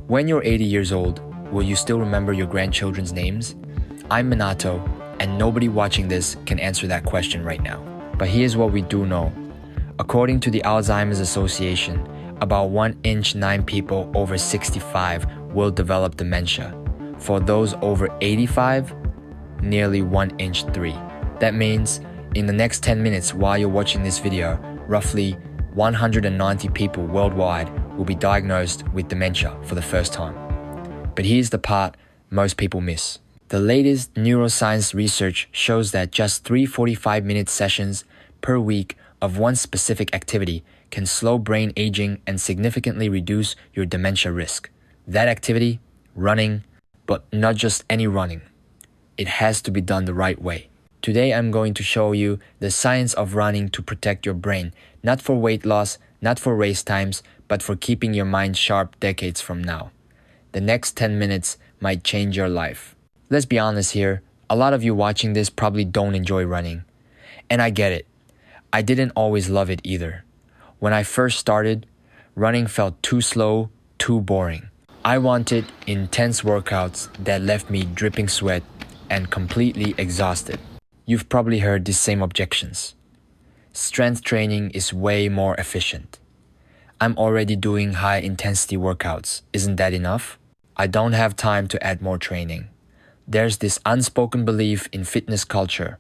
When you're 80 years old, will you still remember your grandchildren's names? I'm Minato, and nobody watching this can answer that question right now. But here's what we do know. According to the Alzheimer's Association, about 1 in 9 people over 65 will develop dementia. For those over 85, nearly 1 in 3. That means in the next 10 minutes while you're watching this video, roughly 190 people worldwide will be diagnosed with dementia for the first time. But here's the part most people miss. The latest neuroscience research shows that just 3 45-minute sessions per week of one specific activity can slow brain aging and significantly reduce your dementia risk. That activity? Running, but not just any running. It has to be done the right way. Today I'm going to show you the science of running to protect your brain, not for weight loss, not for race times, but for keeping your mind sharp decades from now. The next 10 minutes might change your life. Let's be honest here, a lot of you watching this probably don't enjoy running. And I get it. I didn't always love it either. When I first started, running felt too slow, too boring. I wanted intense workouts that left me dripping sweat and completely exhausted. You've probably heard these same objections. Strength training is way more efficient. I'm already doing high-intensity workouts. Isn't that enough? I don't have time to add more training. There's this unspoken belief in fitness culture.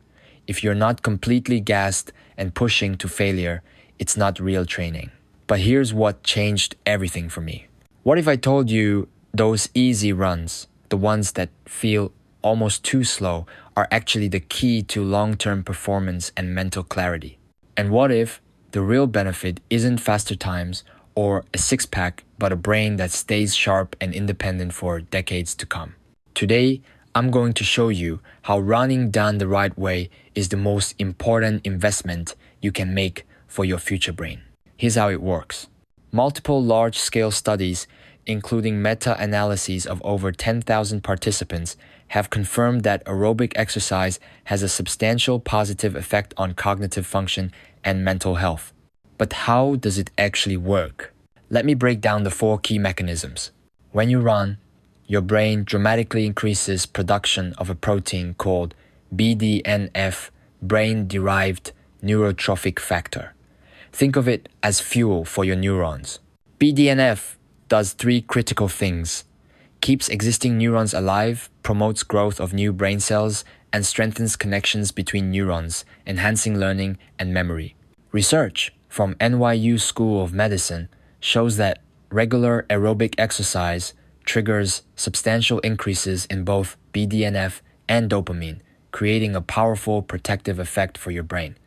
If you're not completely gassed and pushing to failure, it's not real training. But here's what changed everything for me. What if I told you those easy runs, the ones that feel almost too slow, are actually the key to long-term performance and mental clarity? And what if the real benefit isn't faster times or a six-pack, but a brain that stays sharp and independent for decades to come? Today, I'm going to show you how running done the right way is the most important investment you can make for your future brain. Here's how it works. Multiple large-scale studies, including meta-analyses of over 10,000 participants, have confirmed that aerobic exercise has a substantial positive effect on cognitive function and mental health. But how does it actually work? Let me break down the 4 key mechanisms. When you run, your brain dramatically increases production of a protein called BDNF, brain-derived neurotrophic factor. Think of it as fuel for your neurons. BDNF does 3 critical things: keeps existing neurons alive, promotes growth of new brain cells, and strengthens connections between neurons, enhancing learning and memory. Research from NYU School of Medicine shows that regular aerobic exercise triggers substantial increases in both BDNF and dopamine, creating a powerful protective effect for your brain.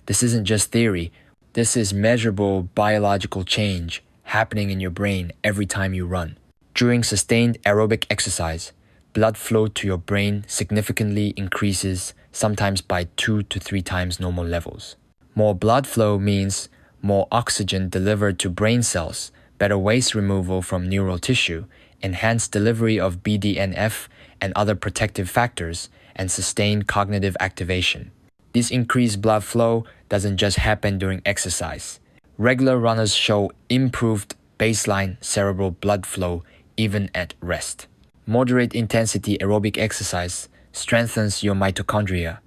This isn't just theory, this is measurable biological change happening in your brain every time you run. During sustained aerobic exercise, blood flow to your brain significantly increases, sometimes by 2 to 3 times normal levels. More blood flow means more oxygen delivered to brain cells, better waste removal from neural tissue, enhanced delivery of BDNF and other protective factors, and sustained cognitive activation. This increased blood flow doesn't just happen during exercise. Regular runners show improved baseline cerebral blood flow even at rest. Moderate intensity aerobic exercise strengthens your mitochondria,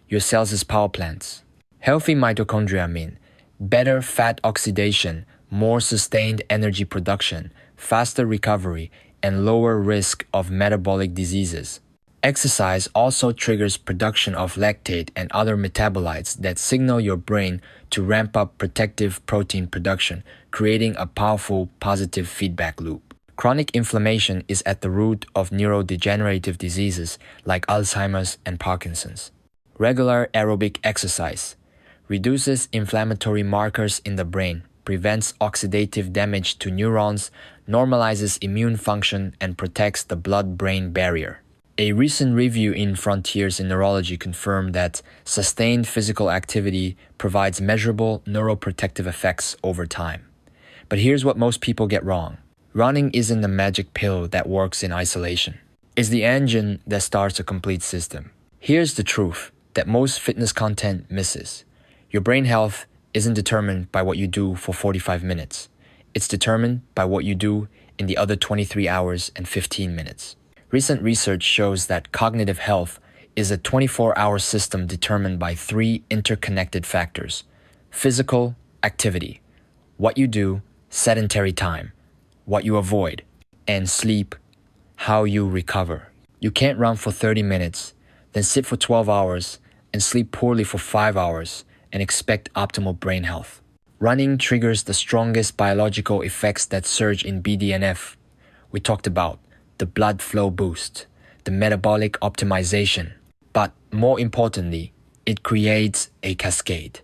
your cells' power plants. Healthy mitochondria mean better fat oxidation, more sustained energy production, faster recovery, and lower risk of metabolic diseases. Exercise also triggers production of lactate and other metabolites that signal your brain to ramp up protective protein production, creating a powerful positive feedback loop. Chronic inflammation is at the root of neurodegenerative diseases like Alzheimer's and Parkinson's. Regular aerobic exercise reduces inflammatory markers in the brain, prevents oxidative damage to neurons, normalizes immune function, and protects the blood-brain barrier. A recent review in Frontiers in Neurology confirmed that sustained physical activity provides measurable neuroprotective effects over time. But here's what most people get wrong. Running isn't a magic pill that works in isolation. It's the engine that starts a complete system. Here's the truth that most fitness content misses. Your brain health isn't determined by what you do for 45 minutes. It's determined by what you do in the other 23 hours and 15 minutes. Recent research shows that cognitive health is a 24-hour system determined by three interconnected factors: physical activity, what you do, sedentary time, what you avoid, and sleep, how you recover. You can't run for 30 minutes, then sit for 12 hours, and sleep poorly for 5 hours and expect optimal brain health. Running triggers the strongest biological effects that surge in BDNF. We talked about the blood flow boost, the metabolic optimization, but more importantly, it creates a cascade.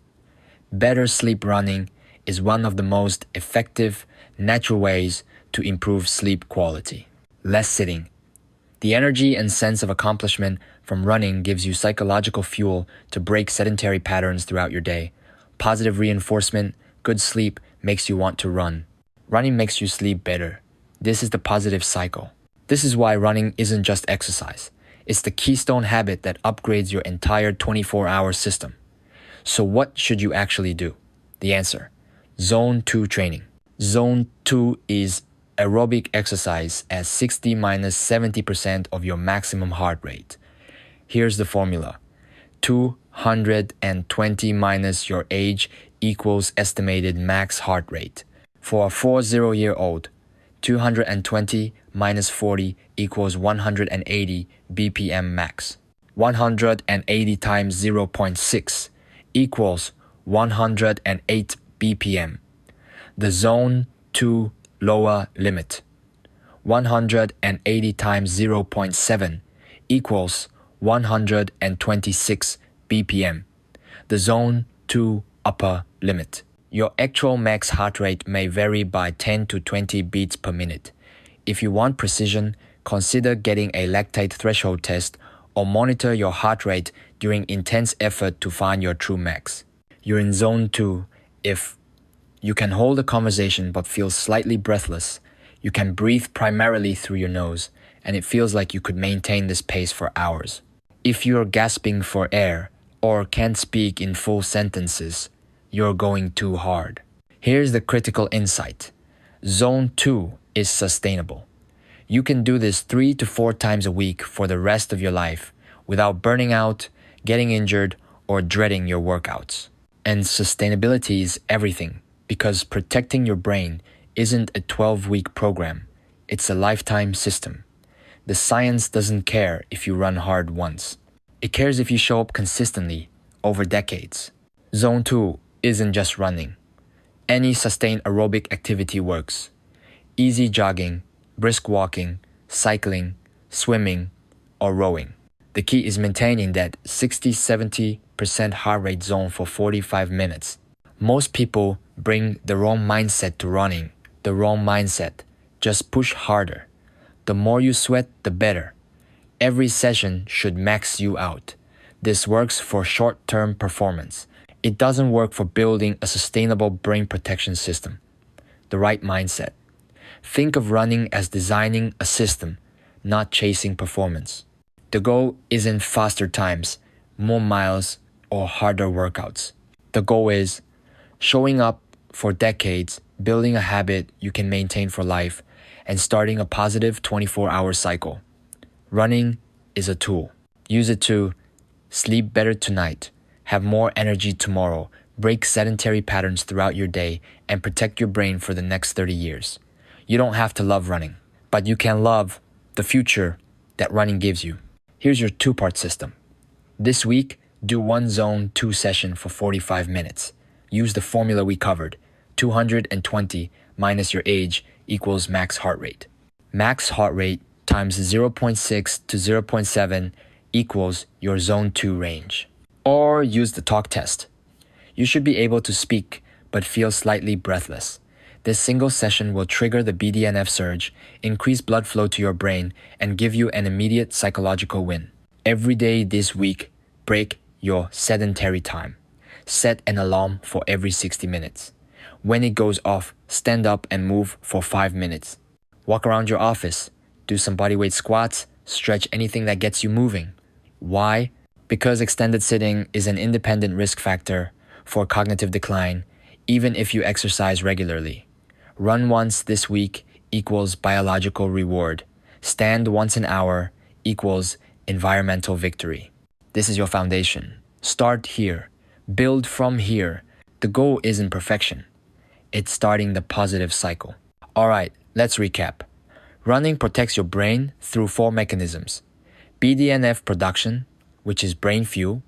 Better sleep running is one of the most effective, natural ways to improve sleep quality. Less sitting. The energy and sense of accomplishment from running gives you psychological fuel to break sedentary patterns throughout your day. Positive reinforcement, good sleep makes you want to run. Running makes you sleep better. This is the positive cycle. This is why running isn't just exercise. It's the keystone habit that upgrades your entire 24-hour system. So what should you actually do? The answer: Zone 2 training. Zone 2 is aerobic exercise at 60 minus 70% of your maximum heart rate. Here's the formula: 220 minus your age equals estimated max heart rate. For a 40-year-old, 220 minus 40 equals 180 BPM max. 180 times 0.6 equals 108 BPM. The Zone 2 lower limit. 180 times 0.7 equals 126 BPM. The Zone 2 upper limit. Your actual max heart rate may vary by 10 to 20 beats per minute. If you want precision, consider getting a lactate threshold test or monitor your heart rate during intense effort to find your true max. You're in Zone 2 if you can hold a conversation but feel slightly breathless. You can breathe primarily through your nose, and it feels like you could maintain this pace for hours. If you're gasping for air or can't speak in full sentences, you're going too hard. Here's the critical insight. Zone 2 is sustainable. You can do this 3 to 4 times a week for the rest of your life without burning out, getting injured, or dreading your workouts. And sustainability is everything, because protecting your brain isn't a 12-week program. It's a lifetime system. The science doesn't care if you run hard once. It cares if you show up consistently over decades. Zone 2 isn't just running. Any sustained aerobic activity works. Easy jogging, brisk walking, cycling, swimming, or rowing. The key is maintaining that 60-70% heart rate zone for 45 minutes. Most people bring the wrong mindset to running. The wrong mindset. Just push harder. The more you sweat, the better. Every session should max you out. This works for short-term performance. It doesn't work for building a sustainable brain protection system. The right mindset. Think of running as designing a system, not chasing performance. The goal isn't faster times, more miles, or harder workouts. The goal is showing up for decades, building a habit you can maintain for life, and starting a positive 24-hour cycle. Running is a tool. Use it to sleep better tonight, have more energy tomorrow, break sedentary patterns throughout your day, and protect your brain for the next 30 years. You don't have to love running, but you can love the future that running gives you. Here's your 2-part system. This week, do one Zone 2 session for 45 minutes. Use the formula we covered. 220 minus your age equals max heart rate. Max heart rate times 0.6 to 0.7 equals your Zone 2 range. Or use the talk test. You should be able to speak but feel slightly breathless. This single session will trigger the BDNF surge, increase blood flow to your brain, and give you an immediate psychological win. Every day this week, break your sedentary time. Set an alarm for every 60 minutes. When it goes off, stand up and move for 5 minutes. Walk around your office. Do some bodyweight squats. Stretch anything that gets you moving. Why? Because extended sitting is an independent risk factor for cognitive decline, even if you exercise regularly. Run once this week equals biological reward. Stand once an hour equals environmental victory. This is your foundation. Start here. Build from here. The goal isn't perfection. It's starting the positive cycle. All right, let's recap. Running protects your brain through 4 mechanisms: BDNF production, which is brain fuel,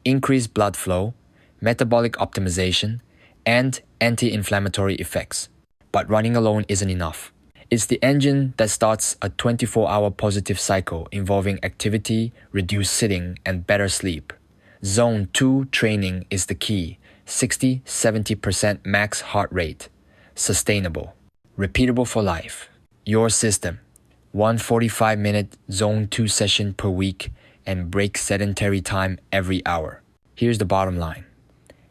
increased blood flow, metabolic optimization, and anti-inflammatory effects. But running alone isn't enough. It's the engine that starts a 24-hour positive cycle involving activity, reduced sitting, and better sleep. Zone 2 training is the key. 60-70% max heart rate. Sustainable. Repeatable for life. Your system. 1 45-minute Zone 2 session per week and break sedentary time every hour. Here's the bottom line.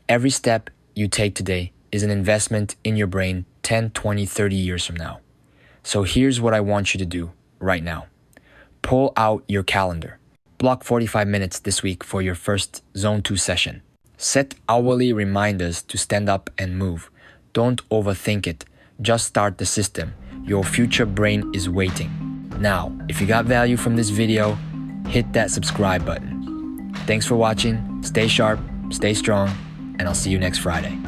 Every step you take today is an investment in your brain 10, 20, 30 years from now. So here's what I want you to do right now. Pull out your calendar. Block 45 minutes this week for your first Zone 2 session. Set hourly reminders to stand up and move. Don't overthink it. Just start the system. Your future brain is waiting. Now, if you got value from this video, hit that subscribe button. Thanks for watching. Stay sharp, stay strong, and I'll see you next Friday.